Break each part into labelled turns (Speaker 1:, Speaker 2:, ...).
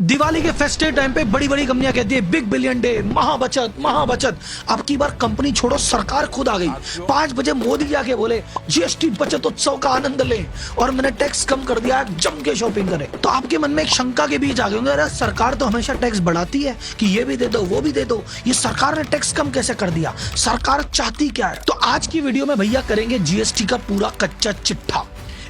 Speaker 1: दिवाली के festive time पे बड़ी बड़ी कंपनियां कहती है बिग बिलियन डे, महाबचत महाबचत। अब की बार कंपनी छोड़ो, सरकार खुद आ गई। 5 बजे मोदी जाके बोले जीएसटी बचत उत्सव का आनंद लें और मैंने टैक्स कम कर दिया, जम के शॉपिंग करें। तो आपके मन में एक शंका के बीच आ गए होंगे, अरे सरकार तो हमेशा टैक्स बढ़ाती है कि ये भी दे दो वो भी दे दो, ये सरकार ने टैक्स कम कैसे कर दिया, सरकार चाहती क्या है। तो आज की वीडियो में भैया करेंगे जीएसटी का पूरा कच्चा चिट्ठा,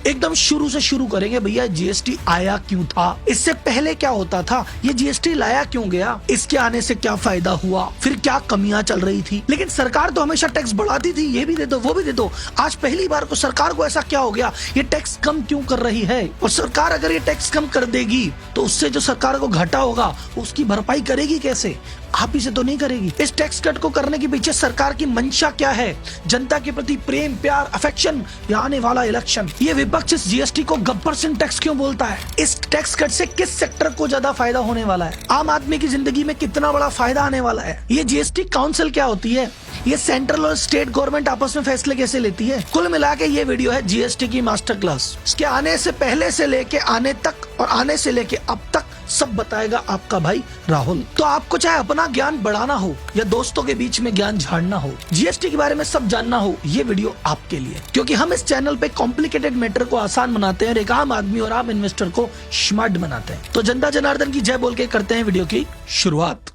Speaker 1: एकदम शुरू से शुरू करेंगे। भैया जीएसटी आया क्यों था, इससे पहले क्या होता था, ये जीएसटी लाया क्यों गया, इसके आने से क्या फायदा हुआ, फिर क्या कमियां चल रही थी। लेकिन सरकार तो हमेशा टैक्स बढ़ाती थी, ये भी दे दो वो भी दे दो। आज पहली बार को सरकार को ऐसा क्या हो गया, ये टैक्स कम क्यों कर रही है। और सरकार अगर ये टैक्स कम कर देगी तो उससे जो सरकार को घाटा होगा उसकी भरपाई करेगी कैसे, आप ही से तो नहीं करेगी। इस टैक्स कट को करने के पीछे सरकार की मंशा क्या है, जनता के प्रति प्रेम प्यार अफेक्शन या आने वाला इलेक्शन। ये विपक्ष इस जीएसटी को गब्बर सिंह टैक्स क्यों बोलता है, इस टैक्स कट से किस सेक्टर को ज्यादा फायदा होने वाला है, आम आदमी की जिंदगी में कितना बड़ा फायदा आने वाला है। ये जीएसटी काउंसिल क्या होती है, ये सेंट्रल और स्टेट गवर्नमेंट आपस में फैसले कैसे लेती है। कुल मिला के ये वीडियो है जीएसटी की मास्टर क्लास। इसके आने से पहले से लेके आने तक और आने से लेके अब तक सब बताएगा आपका भाई राहुल। तो आपको चाहे अपना ज्ञान बढ़ाना हो या दोस्तों के बीच में ज्ञान झाड़ना हो, जीएसटी के बारे में सब जानना हो, ये वीडियो आपके लिए। क्योंकि हम इस चैनल पे कॉम्प्लिकेटेड मैटर को आसान बनाते हैं, एक आम आदमी और आम इन्वेस्टर को स्मार्ट बनाते हैं। तो जनता जनार्दन की जय बोल के करते हैं वीडियो की शुरुआत।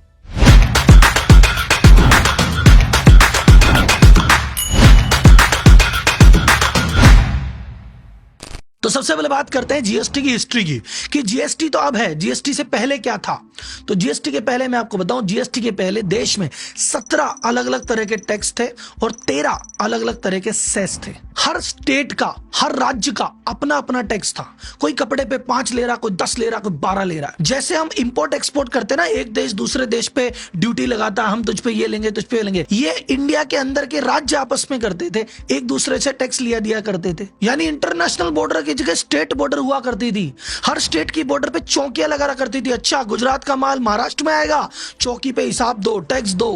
Speaker 1: तो सबसे पहले बात करते हैं जीएसटी की हिस्ट्री की, कि जीएसटी तो अब है, जीएसटी से पहले क्या था। तो जीएसटी के पहले मैं आपको बताऊं, जीएसटी के पहले देश में 17 अलग अलग तरह के टैक्स थे और 13 अलग अलग तरह के सेस थे। हर स्टेट का, हर राज्य का अपना अपना टैक्स था। कोई कपड़े पे 5 ले रहा, कोई 10 ले रहा, कोई 12 ले रहा। जैसे हम इंपोर्ट एक्सपोर्ट करते ना, एक देश दूसरे देश पे ड्यूटी लगाता, हम तुझ पे ये लेंगे तुझ पे ये लेंगे, ये इंडिया के अंदर के राज्य आपस में करते थे, एक दूसरे से टैक्स लिया दिया करते थे। यानी इंटरनेशनल बॉर्डर की जगह स्टेट बॉर्डर हुआ करती थी। हर स्टेट की बॉर्डर पे चौकियां लगा करती थी। अच्छा, गुजरात का माल महाराष्ट्र में आएगा, चौकी पे हिसाब दो, टैक्स दो।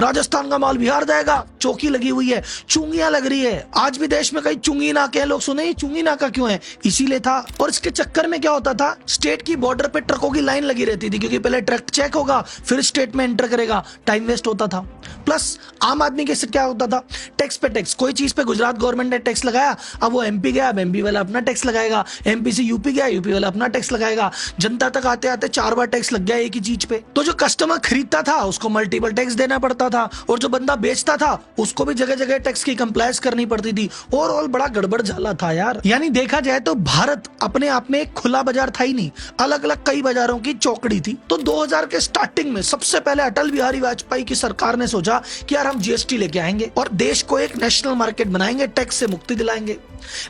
Speaker 1: राजस्थान का माल बिहार जाएगा, चौकी लगी हुई है, चुंगियां लग रही है। आज भी देश में कई चुंगी नाके हैं, लोग सुने चुंगी नाका क्यों है, इसीलिए था। और इसके चक्कर में क्या होता था, स्टेट की बॉर्डर पे ट्रकों की लाइन लगी रहती थी, क्योंकि पहले ट्रक चेक होगा फिर स्टेट में एंटर करेगा, टाइम वेस्ट होता था। प्लस आम आदमी के क्या होता था, टैक्स पे टैक्स। कोई चीज पे गुजरात गवर्नमेंट ने टैक्स लगाया, अब वो एमपी गया, अब एमपी वाला अपना टैक्स लगाएगा, एमपी से यूपी गया, यूपी वाला अपना टैक्स लगाएगा। जनता तक आते आते 4 बार टैक्स लग गया एक ही चीज पे। तो जो कस्टमर खरीदता था उसको मल्टीपल टैक्स देना पड़ता था, और जो बंदा बेचता था उसको भी जगह जगह टैक्स की कंप्लायंस करनी पड़ती थी। ओवरऑल बड़ा गड़बड़ झाला था यार। यानी देखा जाए तो भारत अपने आप में एक खुला बाजार था ही नहीं, अलग अलग कई बाजारों की चौकड़ी थी। तो 2000 के स्टार्टिंग में सबसे पहले अटल बिहारी वाजपेयी की सरकार ने सोचा कि यार हम जीएसटी लेके आएंगे और देश को एक नेशनल मार्केट बनाएंगे, टैक्स से मुक्ति दिलाएंगे।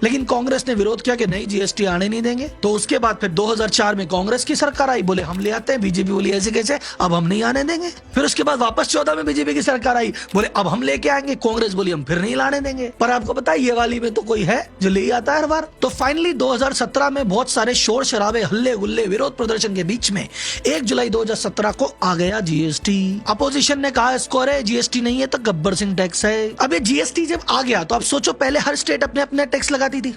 Speaker 1: लेकिन कांग्रेस ने विरोध किया कि नहीं, जीएसटी आने नहीं देंगे। तो उसके बाद फिर 2004 में कांग्रेस की सरकार आई, बोले हम ले आते हैं। बीजेपी बोली ऐसे कैसे, अब हम नहीं आने देंगे। फिर उसके बाद वापस 14 में बीजेपी की सरकार आई, बोले अब हम लेके आएंगे। कांग्रेस बोली हम फिर नहीं लाने देंगे। पर आपको पता है ये वाली में तो कोई है जो ले आता है हर बार। तो फाइनली 2017 में बहुत सारे शोर शराबे, हल्ले गुल्ले, विरोध प्रदर्शन के बीच में 1 जुलाई 2017 को आ गया जीएसटी। अपोजिशन ने कहा इसको अरे जीएसटी नहीं है तो गब्बर सिंह टैक्स है। अब ये जीएसटी जब आ गया तो आप सोचो, पहले हर स्टेट अपने अपने टैक्स लगाती थी,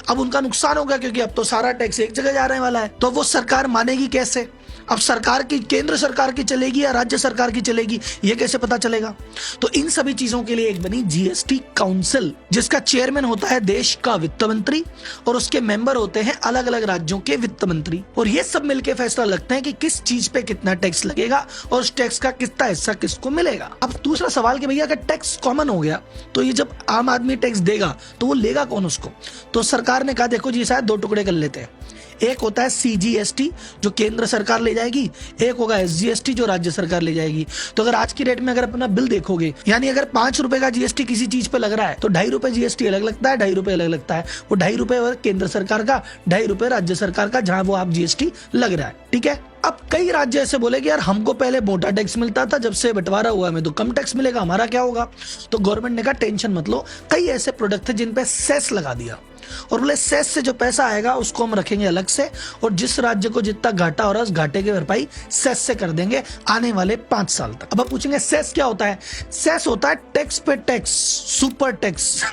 Speaker 1: अब उनका नुकसान हो गया क्योंकि अब तो सारा टैक्स एक जगह जाने वाला है। तो वो सरकार मानेगी कैसे, अब सरकार की, केंद्र सरकार की चलेगी या राज्य सरकार की चलेगी, ये कैसे पता चलेगा। तो इन सभी चीजों के लिए एक बनी जीएसटी काउंसिल, जिसका चेयरमैन होता है देश का वित्त मंत्री और उसके मेंबर होते हैं अलग अलग राज्यों के वित्त मंत्री। और ये सब मिलकर फैसला लगते हैं कि किस चीज पे कितना टैक्स लगेगा और उस टैक्स का कितना हिस्सा किसको मिलेगा। अब दूसरा सवाल कि भैया अगर टैक्स कॉमन हो गया तो ये जब आम आदमी टैक्स देगा तो वो लेगा कौन उसको। तो सरकार ने कहा देखो जी शायद 2 टुकड़े कर लेते हैं, एक होता है सीजीएसटी जो केंद्र सरकार ले जाएगी, एक होगा एसजीएसटी जो राज्य सरकार ले जाएगी। तो अगर आज की रेट में अगर अपना बिल देखोगे, यानी अगर 5 रुपए का जीएसटी किसी चीज पे लग रहा है तो 2.5 रुपए जीएसटी अलग लगता है, 2.5 रुपए अलग लगता है। वो 2.5 रुपए केंद्र सरकार का, 2.5 रुपए राज्य सरकार का, जहां वो आप जीएसटी लग रहा है, ठीक है। अब कई राज्य ऐसे बोले कि यार हमको पहले मोटा टैक्स मिलता था, जब से बंटवारा हुआ हमें तो कम टैक्स मिलेगा, हमारा क्या होगा। तो गवर्नमेंट ने कहा टेंशन मत लो, कई ऐसे प्रोडक्ट थे जिन पे सेस लगा दिया। और बोले सेस से जो पैसा आएगा उसको हम रखेंगे अलग से, और जिस राज्य को जितना घाटा हो रहा है उस घाटे की भरपाई सेस से कर देंगे आने वाले 5 साल तक। अब आप पूछेंगे सेस क्या होता है? सेस होता है टैक्स पे टैक्स, सुपर टैक्स।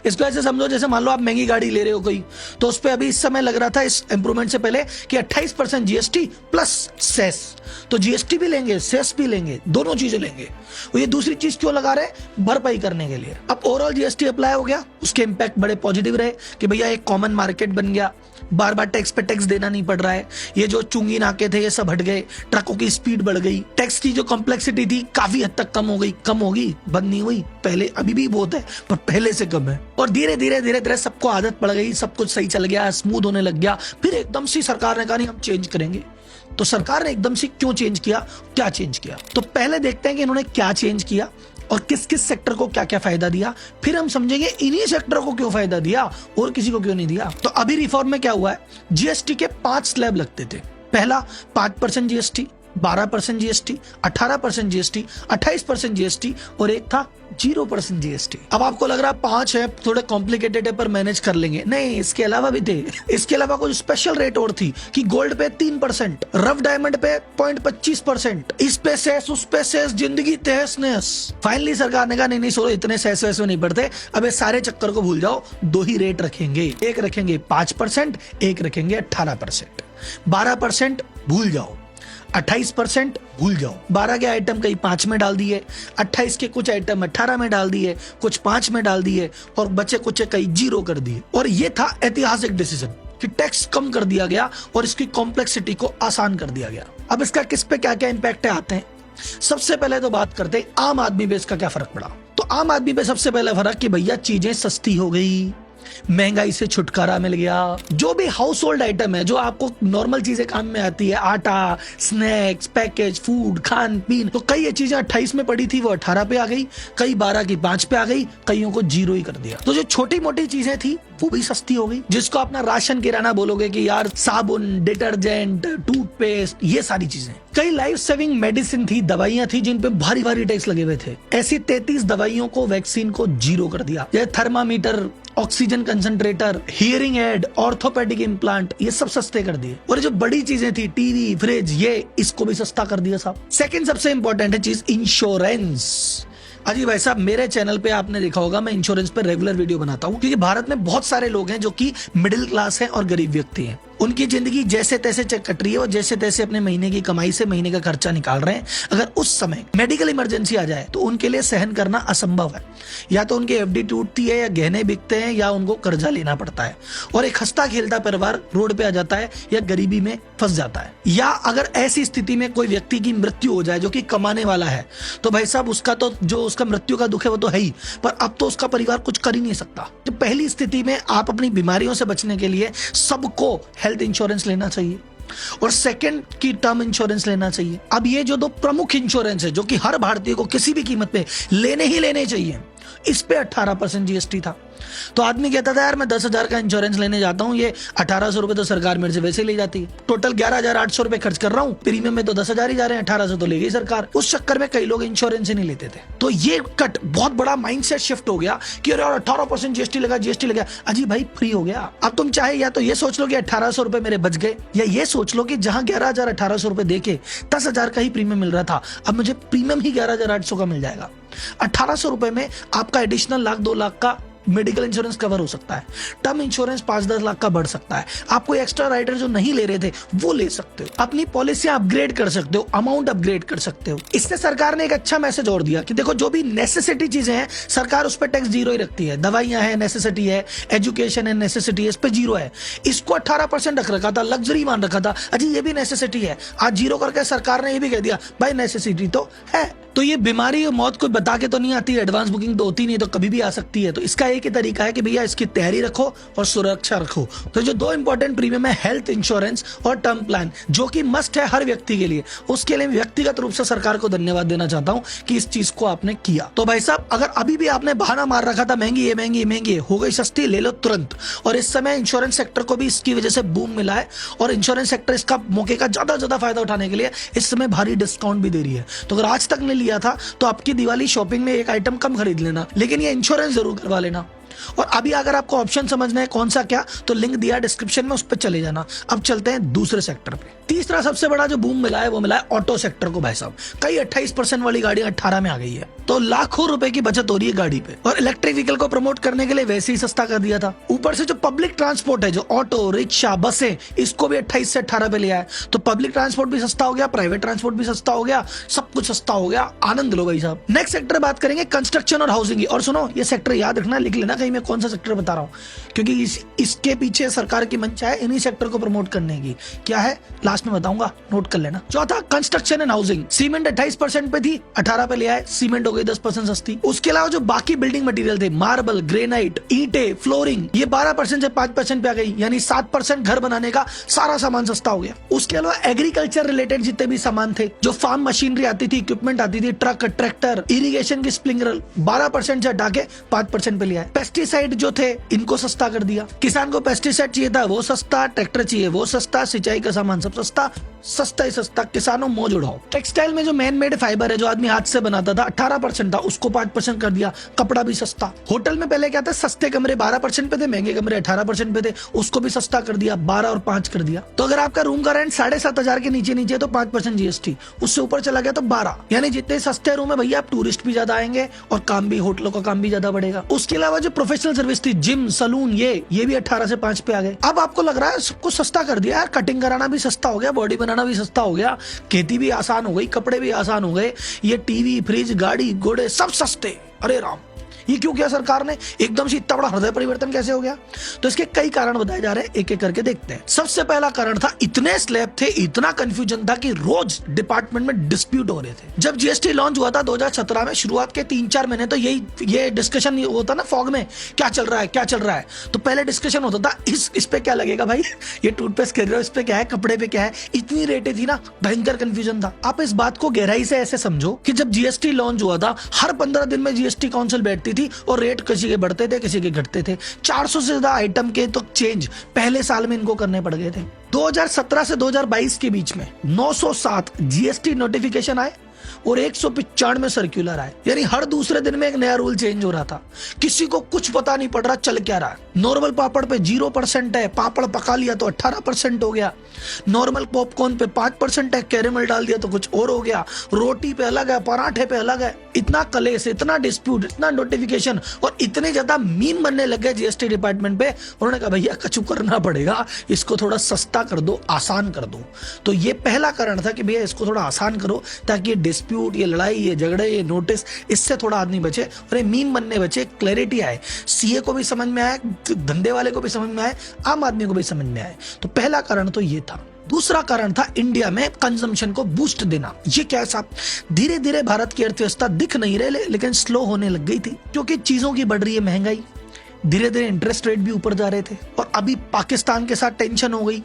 Speaker 1: इसको ऐसे समझो जैसे मान लो आप महंगी गाड़ी ले रहे हो कोई, तो उस पर अभी इस समय लग रहा था इस इंप्रूवमेंट से पहले कि 28% जीएसटी प्लस सेस, तो जीएसटी भी लेंगे सेस भी लेंगे, दोनों चीजें लेंगे। और ये दूसरी चीज क्यों लगा रहे? भरपाई करने के लिए। अब ओवरऑल जीएसटी अप्लाई हो गया, उसके इंपैक्ट बड़े पॉजिटिव रहे कि भैया एक कॉमन मार्केट बन गया, बार बार टैक्स पे टैक्स देना नहीं पड़ रहा है, ये जो चुंगी नाके थे ये सब हट गए, ट्रकों की स्पीड बढ़ गई, टैक्स की जो कॉम्प्लेक्सिटी थी काफी हद तक कम हो गई, कम होगी बंद नहीं हुई, पहले अभी भी बहुत है पर पहले से कम है। और धीरे धीरे धीरे धीरे सबको आदत पड़ गई, सब कुछ सही चल गया, स्मूथ होने लग गया। फिर एकदम से सरकार ने कहा नहीं हम चेंज करेंगे। तो सरकार ने एकदम से क्यों चेंज किया, क्या चेंज किया? तो पहले देखते हैं कि इन्होंने क्या चेंज किया और किस किस सेक्टर को क्या क्या फायदा दिया, फिर हम समझेंगे इन्हीं सेक्टर को क्यों फायदा दिया और किसी को क्यों नहीं दिया। तो अभी रिफॉर्म में क्या हुआ है, जीएसटी के 5 स्लैब लगते थे। पहला 5% जीएसटी, 12% जीएसटी, 18% जीएसटी, 28% जीएसटी और एक था 0% जीएसटी। अब आपको लग रहा है 5 है थोड़े कॉम्प्लिकेटेड है पर मैनेज कर लेंगे, नहीं इसके अलावा भी थे। इसके अलावा कुछ स्पेशल रेट और थी कि गोल्ड पे 3%, रफ डायमंड पे 0.25%, इस पे सेस उस पे सेस, जिंदगी तहस नहस। फाइनली सरकार ने कहा नहीं नहीं सोलो इतने सेस वैसे नहीं पड़ते, अब ये सारे चक्कर को भूल जाओ, 2 ही रेट रखेंगे, एक रखेंगे 5%, एक रखेंगे 18%। 12% भूल जाओ, 28% भूल जाओ। 12 के आइटम कहीं 5 में डाल दिए, 28 के कुछ आइटम 18 में डाल दिए, कुछ 5 में डाल दिए और बचे कुछ कहीं 0 कर दिए। और ये था ऐतिहासिक डिसीजन कि टैक्स कम कर दिया गया और इसकी कॉम्प्लेक्सिटी को आसान कर दिया गया। अब इसका किस पे क्या क्या इंपैक्ट है आते हैं। सबसे पहले तो बात करते हैं आम आदमी पे इसका क्या फर्क पड़ा। तो आम आदमी पे सबसे पहले फर्क कि भैया चीजें सस्ती हो गई, महंगाई से छुटकारा मिल गया। जो भी हाउस होल्ड आइटम है, जो आपको नॉर्मल चीजें काम में आती है, आटा, स्नैक्स, पैकेज फूड, खान पीन, तो कई ये चीजें 28 में पड़ी थी वो 18 पे आ गई, कई 12 की 5 पे आ गई, कईयों को 0 ही कर दिया। तो जो छोटी मोटी चीजें थी वो भी सस्ती हो गई, जिसको अपना राशन किराना बोलोगे कि यार साबुन, डिटर्जेंट, टूथपेस्ट, ये सारी चीजें। कई लाइफ सेविंग मेडिसिन थी, दवाइयां थी जिन पे भारी भारी टैक्स लगे हुए थे। ऐसी 33 दवाइयों को, वैक्सीन को 0 कर दिया। जैसे thermometer, oxygen concentrator, hearing aid, orthopaedic implant, ये सब सस्ते कर दिए। और जो बड़ी चीजें थी टीवी, फ्रिज, ये इसको भी सस्ता कर दिया साहब। सेकंड सबसे इंपॉर्टेंट है चीज इंश्योरेंस। अजी भाई साहब मेरे चैनल पे आपने देखा होगा मैं इंश्योरेंस पे रेगुलर वीडियो बनाता हूँ, क्योंकि भारत में बहुत सारे लोग हैं जो कि मिडिल क्लास हैं और गरीब व्यक्ति हैं। उनकी जिंदगी जैसे तैसे कट रही है और जैसे तैसे अपने महीने की कमाई से महीने का खर्चा निकाल रहे हैं। अगर उस समय मेडिकल इमरजेंसी आ जाए तो उनके लिए सहन करना असंभव है। या तो उनकी एफडी टूटती है, या गहने बिकते हैं, या उनको कर्जा लेना पड़ता है और एक हंसता खेलता परिवार रोड पे आ जाता है या गरीबी में फंस जाता है। या अगर ऐसी स्थिति में कोई व्यक्ति की मृत्यु हो जाए जो कि कमाने वाला है, तो भाई साहब उसका तो जो उसका मृत्यु का दुख है वो तो है ही, पर अब तो उसका परिवार कुछ कर ही नहीं सकता। तो पहली स्थिति में आप अपनी बीमारियों से बचने के लिए सबको हेल्थ इंश्योरेंस लेना चाहिए और सेकंड की टर्म इंश्योरेंस लेना चाहिए। अब ये जो 2 प्रमुख इंश्योरेंस है जो कि हर भारतीय को किसी भी कीमत पे लेने ही लेने चाहिए, इस पे 18% जीएसटी था। तो आदमी कहता था यार मैं 10,000 का इंश्योरेंस लेने जाता हूँ, ये 1800 रुपए तो सरकार मेरे से वैसे ले जाती है, टोटल 11,800 रुपए खर्च कर रहा हूँ, प्रीमियम में तो 10,000 ही जा रहे हैं, 1800 तो ले गई सरकार। उस चक्कर में कई लोग इंश्योरेंस ही नहीं लेते थे। तो ये कट बहुत बड़ा माइंडसेट शिफ्ट हो गया कि अरे 18% जीएसटी लगा, जीएसटी लगा। अजी भाई फ्री हो गया। अब तुम चाहे या तो ये सोच लो कि 1800 रुपए मेरे बच गए, या ये सोच लो कि जहां 11,1800 रुपए देके 10,000 का ही प्रीमियम मिल रहा था, अब मुझे प्रीमियम ही 11,800 का मिल जाएगा। 1800 रुपए में आपका एडिशनल 1,00,000 2 लाख का मेडिकल इंश्योरेंस कवर हो सकता है, टर्म इंश्योरेंस 5-10 लाख का बढ़ सकता है, आप कोई एक्स्ट्रा राइडर जो नहीं ले रहे थे वो ले सकते हो, अपनी पॉलिसियां अपग्रेड कर सकते हो, अमाउंट अपग्रेड कर सकते हो। इससे सरकार ने एक अच्छा मैसेज और दिया कि देखो जो भी नेसेसिटी चीजें हैं सरकार उस पर टैक्स 0 ही रखती है। दवाइयां है नेसेसिटी है, एजुकेशन है नेसेसिटी है, इस पे 0 है। इसको 18% रख रखा था, लग्जरी मान रखा था, अजी ये भी नेसेसिटी है, आज 0 करके सरकार ने ये भी कह दिया भाई नेसेसिटी तो है। तो ये बीमारी और मौत कोई बता के तो नहीं आती, एडवांस बुकिंग तो होती नहीं, तो कभी भी आ सकती है। तो इसका एक ही तरीका है कि भैया इसकी तैयारी रखो और सुरक्षा रखो। तो जो 2 इंपॉर्टेंट प्रीमियम है हेल्थ इंश्योरेंस और टर्म प्लान, जो कि मस्ट है हर व्यक्ति के लिए, उसके लिए व्यक्तिगत रूप से सरकार को धन्यवाद देना चाहता हूं कि इस चीज को आपने किया। तो भाई साहब अगर अभी भी आपने बहाना मार रखा था महंगी है महंगी महंगी है, हो गई सस्ती, ले लो तुरंत। और इस समय इंश्योरेंस सेक्टर को भी इसकी वजह से बूम मिला है और इंश्योरेंस सेक्टर इसका मौके का ज्यादा फायदा उठाने के लिए इस समय भारी डिस्काउंट भी दे रही है। तो अगर आज तक ने लिया था तो आपकी दिवाली शॉपिंग में एक आइटम कम खरीद लेना, लेकिन ये इंश्योरेंस जरूर करवा लेना। और अभी अगर आपको ऑप्शन समझना है कौन सा क्या, तो लिंक दिया डिस्क्रिप्शन में, उस पर चले जाना। अब चलते हैं दूसरे सेक्टर पे। तीसरा सबसे बड़ा जो बूम मिला है वो मिला है ऑटो सेक्टर को भाई साहब। कई 28% वाली गाड़ी 18 में आ गई है, तो लाखों रुपए की बचत हो रही है गाड़ी पे। और इलेक्ट्रिक व्हीकल को प्रमोट करने के लिए वैसे ही सस्ता कर दिया था। ऊपर से जो पब्लिक ट्रांसपोर्ट है, जो ऑटो रिक्शा बसें, इसको भी 28 से 18 पे लिया है। तो पब्लिक ट्रांसपोर्ट भी सस्ता हो गया, प्राइवेट ट्रांसपोर्ट भी सस्ता हो गया, सब कुछ सस्ता हो गया। आनंद लो भाई साहब। नेक्स्ट सेक्टर बात करेंगे कंस्ट्रक्शन और हाउसिंग की। और सुनो, ये सेक्टर याद रखना, लिख लेना कहीं मैं कौन सा सेक्टर बता रहा हूँ, क्योंकि इसके पीछे सरकार की मंशा है इन्हीं सेक्टर को प्रमोट करने की। क्या है लास्ट में बताऊंगा, नोट कर लेना। चौथा कंस्ट्रक्शन एंड हाउसिंग। सीमेंट 28% पे थी, 18 पे लिया है। सीमेंट हो गई 10% सस्ती। उसके अलावा जो बाकी बिल्डिंग मटेरियल थे, मार्बल, ग्रेनाइट, ईंटें, फ्लोरिंग, ये 12% से 5% पे आ गई, यानी 7% घर बनाने का सारा सामान सस्ता हो गया। उसके अलावा एग्रीकल्चर रिलेटेड जितने भी सामान थे, जो फार्म मशीनरी आती थी, इक्विपमेंट आती थी, ट्रक, ट्रैक्टर, इरिगेशन की स्प्रिंकलर, 12% से हटा के 5% पे लिया है। पेस्टिसाइड जो थे इनको सस्ता कर दिया। किसान को पेस्टिसाइड चाहिए था वो सस्ता, ट्रैक्टर चाहिए वो सस्ता, सिंचाई का सामान सब सस्ता, सस्ता ही सस्ता। किसानों मौज उड़ाओ। टेक्सटाइल में जो मैन मेड फाइबर है, जो आदमी हाथ से बनाता था, 18% था, उसको 5% कर दिया। कपड़ा भी सस्ता। होटल में पहले क्या था, सस्ते कमरे 12% पे थे, महंगे कमरे 18% पे थे, उसको भी सस्ता कर दिया, 12 और 5 कर दिया। तो अगर आपका रूम का रेंट 7,500 के नीचे तो 5% जीएसटी, उससे ऊपर चला गया तो 12। यानी जितने सस्ते रूम है भैया, आप टूरिस्ट भी ज्यादा आएंगे और काम भी, होटलों का काम भी ज्यादा बढ़ेगा। उसके अलावा जो प्रोफेशनल सर्विस थी, जिम, सलून, ये भी 18 से 5 पे आ गए। अब आपको लग रहा है सब कुछ सस्ता कर दिया यार, कटिंग कराना भी सस्ता हो गया, बॉडी बनाना भी सस्ता हो गया, खेती भी आसान हो गई, कपड़े भी आसान हो गए, ये टीवी, फ्रिज, गाड़ी, घोड़े सब सस्ते। अरे राम, ये क्यों किया सरकार ने? एकदम से इतना बड़ा हृदय परिवर्तन कैसे हो गया? तो इसके कई कारण बताए जा रहे हैं, एक एक करके देखते हैं। सबसे पहला कारण था, इतने स्लैब थे, इतना कंफ्यूजन था कि रोज डिपार्टमेंट में डिस्प्यूट हो रहे थे। जब जीएसटी लॉन्च हुआ था 2017 में, शुरुआत के 3-4 महीने तो ये डिस्कशन होता ना फॉग में, क्या चल रहा है क्या चल रहा है। तो पहले डिस्कशन होता था इस पे क्या लगेगा भाई, ये टूथपेस्ट खरीद रहे हो, इस पे क्या है, कपड़े पे क्या है, इतनी रेटें थी ना, भयंकर कंफ्यूजन था। आप इस बात को गहराई से ऐसे समझो कि जब जीएसटी लॉन्च हुआ था, हर 15 दिन में जीएसटी काउंसिल बैठती थी और रेट किसी के बढ़ते थे, किसी के घटते थे। 400 से ज्यादा आइटम के तो चेंज पहले साल में इनको करने पड़ गए थे। 2017 से 2022 के बीच में 907 जीएसटी नोटिफिकेशन आए और 195 सर्क्यूलर आए, यानी हर दूसरे दिन में एक नया रूल चेंज हो रहा था। किसी को कुछ पता नहीं पड़ रहा चल क्या रहा है। नॉर्मल पापड़ पे 0% है, पापड़ पका लिया तो 18% हो गया। नॉर्मल पॉपकॉर्न पे 5% है, कैरेमल डाल दिया तो कुछ और हो गया। रोटी पे अलग है, पराठे पे अलग है। इतना कलेश, इतना डिस्प्यूट, इतना नोटिफिकेशन और इतने ज्यादा मीम बनने लग गए जीएसटी डिपार्टमेंट पे। उन्होंने कहा भैया कचू करना पड़ेगा, इसको थोड़ा सस्ता कर दो, आसान कर दो। तो ये पहला कारण था कि भैया इसको थोड़ा आसान करो, ताकि डिस्प्यूट, ये लड़ाई, ये झगड़े, ये नोटिस, इससे थोड़ा आदमी बचे और ये मीम बनने बचे, क्लैरिटी आए, सीए को भी समझ में आए, धंधे वाले को भी समझ में आए, आम आदमी को भी समझ में आए। तो पहला कारण तो ये था। दूसरा कारण था इंडिया में कंजम्पशन को बूस्ट देना। ये क्या साहब, धीरे धीरे भारत की अर्थव्यवस्था दिख नहीं रहे लेकिन स्लो होने लग गई थी, क्योंकि चीजों की बढ़ रही है महंगाई, धीरे धीरे इंटरेस्ट रेट भी ऊपर जा रहे थे। और अभी पाकिस्तान के साथ टेंशन हो गई,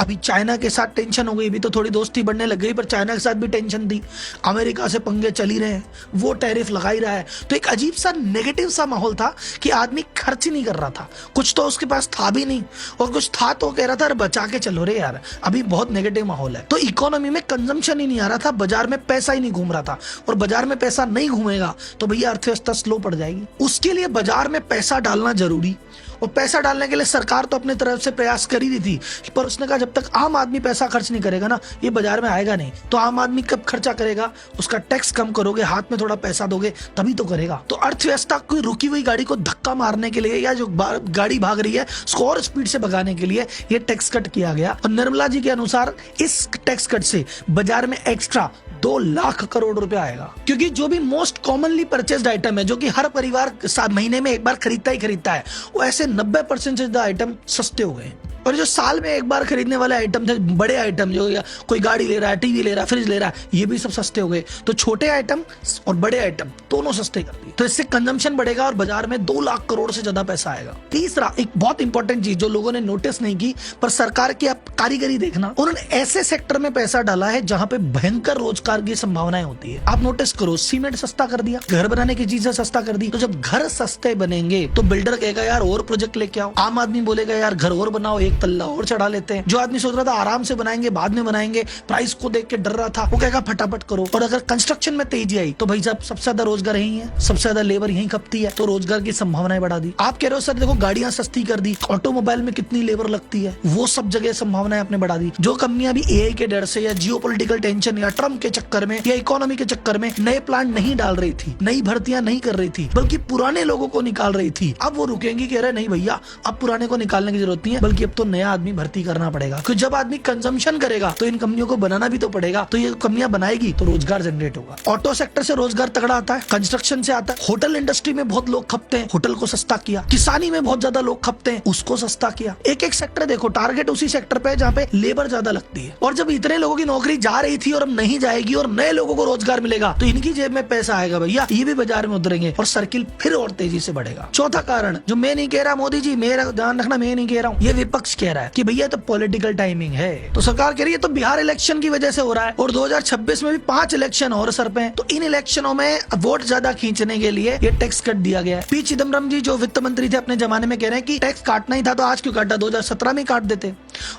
Speaker 1: अभी चाइना के साथ टेंशन हो गई। अभी तो थोड़ी दोस्ती बढ़ने लग गई, पर चाइना के साथ भी टेंशन थी। अमेरिका से पंगे चल ही रहे हैं, वो टैरिफ लगा ही रहा है। तो एक अजीब सा नेगेटिव सा माहौल था कि आदमी खर्च ही नहीं कर रहा था। कुछ तो उसके पास था भी नहीं, और कुछ था तो कह रहा था बचा के चलो रे यार, अभी बहुत नेगेटिव माहौल है। तो इकोनॉमी में कंजम्पशन ही नहीं आ रहा था, बाजार में पैसा ही नहीं घूम रहा था। और बाजार में पैसा नहीं घूमेगा तो भैया अर्थव्यवस्था स्लो पड़ जाएगी। उसके लिए बाजार में पैसा डालना जरूरी, और पैसा डालने के लिए सरकार तो अपनी तरफ से प्रयास कर ही रही थी, पर उसने कहा जब तक आम आदमी पैसा खर्च नहीं करेगा ना, ये बाजार में आएगा नहीं। तो आम आदमी कब खर्चा करेगा? उसका टैक्स कम करोगे, हाथ में थोड़ा पैसा दोगे, तभी तो करेगा। तो अर्थव्यवस्था को रुकी हुई गाड़ी को धक्का मारने के लिए, या जो गाड़ी भाग रही है उसको और स्पीड से भगाने के लिए ये टैक्स कट किया गया। और निर्मला जी के अनुसार इस टैक्स कट से बाजार में एक्स्ट्रा 2 लाख करोड़ रुपए आएगा, क्योंकि जो भी मोस्ट कॉमनली परचेस्ड आइटम है, जो कि हर परिवार महीने में एक बार खरीदता है, वो ऐसे 90% से ज्यादा आइटम सस्ते हो गए। और जो साल में एक बार खरीदने वाले आइटम थे, बड़े आइटम, जो या कोई गाड़ी ले रहा है, टीवी ले रहा है, फ्रिज ले रहा है, ये भी सब सस्ते हो गए। तो छोटे आइटम और बड़े आइटम दोनों सस्ते कर दिए। तो इससे कंजम्पशन बढ़ेगा और बाजार में 2 लाख करोड़ से ज्यादा पैसा आएगा। तीसरा, एक बहुत इंपॉर्टेंट चीज जो लोगों ने नोटिस नहीं की, पर सरकार की आप कारीगरी देखना, उन्होंने ऐसे सेक्टर में पैसा डाला है जहां पे भयंकर रोजगार की संभावनाएं होती है। आप नोटिस करो, सीमेंट सस्ता कर दिया, घर बनाने की चीजें सस्ता कर दी। तो जब घर सस्ते बनेंगे तो बिल्डर कहेगा यार और प्रोजेक्ट लेके आओ, आम आदमी बोलेगा यार घर और बनाओ, एक तल्ला और चढ़ा लेते हैं। जो आदमी सोच रहा था आराम से बनाएंगे, बाद में बनाएंगे, प्राइस को देख के डर रहा था, वो कहेगा फटाफट करो। और अगर कंस्ट्रक्शन में तेजी आई तो भाई साहब सबसे ज्यादा रोजगार यही है, सबसे ज्यादा लेबर यही खपती है, तो रोजगार की संभावनाएं बढ़ा दी। आप कह रहे हो सर देखो गाड़ियां सस्ती कर दी, ऑटोमोबाइल में कितनी लेबर लगती है, वो सब जगह संभावनाएं आपने बढ़ा दी। जो कंपनियां भी एआई के डर से या जियोपॉलिटिकल टेंशन या ट्रम्प के चक्कर में या इकोनॉमी के चक्कर में नए प्लांट नहीं डाल रही थी, नई भर्तियां नहीं कर रही थी, बल्कि पुराने लोगों को निकाल रही थी, अब वो रुकेंगी कि अरे नहीं भैया अब पुराने को निकालने की जरूरत नहीं है, बल्कि अब तो नया आदमी भर्ती करना पड़ेगा। क्योंकि जब आदमी कंजम्पशन करेगा तो इन कंपनियों को बनाना भी तो पड़ेगा, तो ये कंपनियां बनाएगी तो रोजगार जनरेट होगा। ऑटो सेक्टर से रोजगार तगड़ा आता है, कंस्ट्रक्शन से आता है, होटल इंडस्ट्री में बहुत लोग खपते हैं, होटल को सस्ता किया, किसानी में बहुत ज्यादा लोग खपते हैं, उसको सस्ता किया। एक एक सेक्टर देखो, टारगेट उसी सेक्टर पे जहाँ पे लेबर ज्यादा लगती है। और जब इतने लोगों की नौकरी जा रही थी और अब नहीं जाएगी और नए लोगों को रोजगार मिलेगा तो इनकी जेब में पैसा आएगा भैया, ये भी बाजार में उतरेंगे और सर्किल फिर और तेजी से बढ़ेगा। चौथा कारण जो मैं नहीं कह रहा, मोदी जी मेरा ध्यान रखना, मैं नहीं कह रहा हूँ, ये विपक्ष कह रहा है कि भैया तो पॉलिटिकल टाइमिंग है। तो सरकार कह रही है तो बिहार इलेक्शन की वजह से हो रहा है और 2026 में भी 5 इलेक्शन और सर पे, तो इन इलेक्शनों में वोट ज्यादा खींचने के लिए ये टैक्स कट दिया गया है। पी चिदम्बरम जी जो वित्त मंत्री थे अपने जमाने में कह रहे हैं कि टैक्स काटना ही था तो आज क्यों काटा, 2017 में काट देते,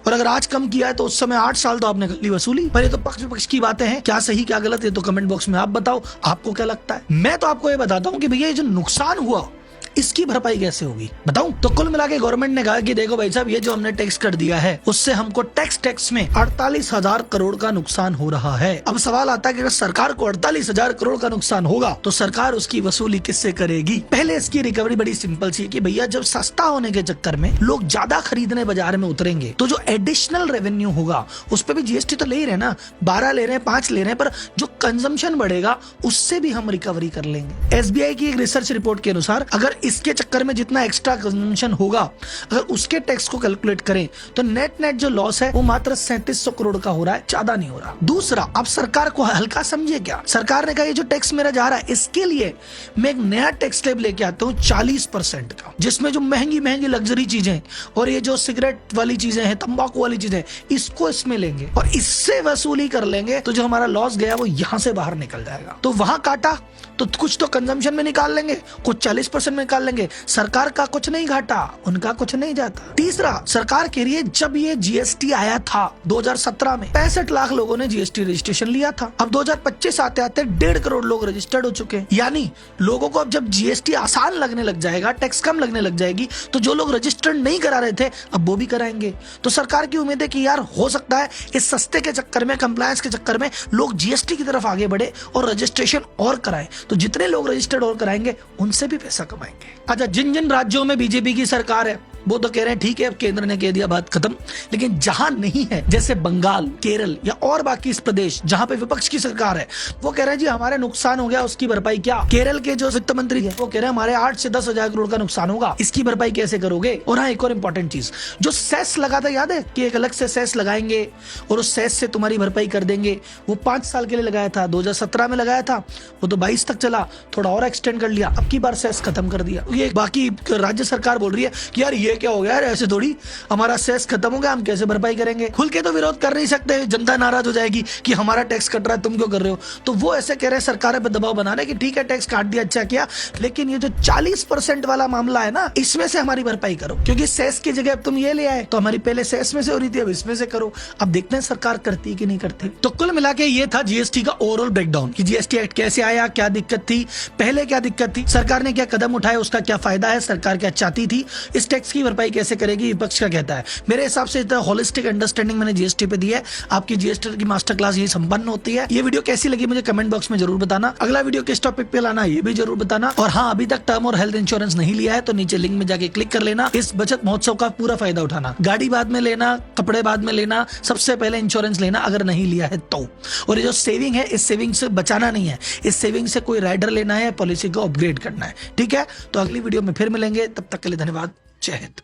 Speaker 1: और अगर आज कम किया है तो उस समय 8 साल तो आपने गली वसूली। पर ये तो पक्ष विपक्ष की बातें हैं, क्या सही क्या गलत ये तो कमेंट बॉक्स में आप बताओ, आपको क्या लगता है। मैं तो आपको ये बताता हूँ कि भैया ये जो नुकसान हुआ इसकी भरपाई कैसे होगी बताऊं। तो कुल मिला के गवर्नमेंट ने कहा कि देखो भाई साहब ये जो हमने टैक्स कर दिया है उससे हमको टैक्स में 48,000 करोड़ का नुकसान हो रहा है। अब सवाल आता है कि अगर सरकार को 48,000 करोड़ का नुकसान होगा तो सरकार उसकी वसूली किससे करेगी। पहले इसकी रिकवरी बड़ी सिंपल सी है कि भैया जब सस्ता होने के चक्कर में लोग ज्यादा खरीदने बाजार में उतरेंगे तो जो एडिशनल रेवेन्यू होगा उस पर भी जीएसटी तो ले ही रहे ना, 12 ले रहे हैं, 5 ले रहे हैं, पर जो कंजम्पशन बढ़ेगा उससे भी हम रिकवरी कर लेंगे। एसबीआई की एक रिसर्च रिपोर्ट के अनुसार अगर इसके चक्कर में जितना एक्स्ट्रा कंजम्पशन होगा अगर उसके टैक्स को कैलकुलेट करें तो नेट जो लॉस है वो मात्र 3700 करोड़ का हो रहा है, ज्यादा नहीं हो रहा। दूसरा, अब सरकार को हल्का समझिए क्या, सरकार ने कहा ये जो टैक्स मेरा जा रहा है इसके लिए मैं एक नया टैक्स स्लैब लेके आता हूँ 40% का, जिसमें जो महंगी महंगी लग्जरी चीजें और ये जो सिगरेट वाली चीजें हैं, तंबाकू वाली चीजें, इसको इसमें लेंगे और इससे वसूली कर लेंगे तो जो हमारा लॉस गया वो यहां से बाहर निकल जाएगा। तो वहां काटा तो कुछ तो कंजम्पशन में निकाल लेंगे, कुछ 40% में निकाल लेंगे, सरकार का कुछ नहीं घाटा, उनका कुछ नहीं जाता। तीसरा, सरकार कह रही है जब ये जीएसटी आया था 2017 में 65 लाख लोगों ने जीएसटी रजिस्ट्रेशन लिया था, अब 2025 आते आते 1.5 करोड़ लोग रजिस्टर्ड हो चुके हैं। यानी लोगों को अब जब जीएसटी आसान लगने लग जाएगा, टैक्स कम लगने लग जाएगी, तो जो लोग रजिस्टर्ड नहीं करा रहे थे अब वो भी कराएंगे। तो सरकार की उम्मीद है कि यार हो सकता है इस सस्ते के चक्कर में, कंप्लायंस के चक्कर में लोग जीएसटी की तरफ आगे बढ़े और रजिस्ट्रेशन और कराएं, तो जितने लोग रजिस्टर्ड और कराएंगे उनसे भी पैसा कमाएंगे। अच्छा, जिन जिन राज्यों में बीजेपी की सरकार है वो तो कह रहे हैं ठीक है अब केंद्र ने कह दिया बात खत्म, लेकिन जहां नहीं है जैसे बंगाल, केरल या और बाकी इस प्रदेश जहां पे विपक्ष की सरकार है वो कह रहे हैं जी हमारे नुकसान हो गया उसकी भरपाई क्या। केरल के जो वित्त मंत्री है वो कह रहे हैं हमारे 8 से 10,000 करोड़ का नुकसान होगा, इसकी भरपाई कैसे करोगे। और हाँ, एक और इंपॉर्टेंट चीज, जो सेस लगा था याद है कि एक अलग से सेस लगाएंगे और उस सेस से तुम्हारी भरपाई कर देंगे, वो 5 साल के लिए लगाया था, 2017 में लगाया था, वो तो 22 तक चला, थोड़ा और एक्सटेंड कर लिया, अब की बार सेस खत्म कर दिया। ये बाकी राज्य सरकार बोल रही है कि यार ये क्या हो गया यार, ऐसे थोड़ी, हमारा सेस खत्म हो गया, हम कैसे भरपाई करेंगे। खुल के तो विरोध कर नहीं सकते, जनता नाराज हो जाएगी कि हमारा टैक्स कट रहा है तुम क्यों कर रहे हो। तो वो ऐसे कह रहे हैं सरकार पे दबाव बना रहे कि ठीक है टैक्स काट दिया, अच्छा किया, लेकिन ये जो 40% वाला मामला है ना इसमें से हमारी भरपाई करो, क्योंकि सेस की जगह अब तुम ये ले आए, तो हमारी पहले सेस में से हो रही थी अब इसमें से करो। अब देखते हैं सरकार करती कि नहीं करती। तो कुल मिला के ये था जीएसटी का ओवरऑल ब्रेकडाउन कि जीएसटी एक्ट कैसे आया, क्या दिक्कत थी, पहले क्या दिक्कत थी, सरकार ने क्या कदम उठाए, उसका क्या फायदा है, सरकार क्या चाहती थी, इस टैक्स की भरपाई कैसे करेगी, विपक्ष का कहता है। मेरे हिसाब से इतना होलिस्टिक अंडरस्टैंडिंग मैंने जीएसटी पे दी है। आपकी जीएसटी की मास्टर क्लास यही संपन्न होती है। ये वीडियो कैसी लगी मुझे कमेंट बॉक्स में जरूर बताना। अगला वीडियो किस टॉपिक पे लाना ये भी जरूर बताना। और हाँ, अभी तक टर्म और हेल्थ इंश्योरेंस नहीं लिया है तो नीचे लिंक में जाके क्लिक कर लेना, इस बचत महोत्सव का पूरा फायदा उठाना। गाड़ी बाद में लेना, कपड़े बाद में लेना, सबसे पहले इंश्योरेंस लेना अगर नहीं लिया है तो। और ये जो सेविंग है इस सेविंग से बचाना नहीं है, इस सेविंग से कोई राइडर लेना है, पॉलिसी को अपग्रेड करना है। ठीक है, तो अगली वीडियो में फिर मिलेंगे, तब तक के लिए धन्यवाद। जय हिंद।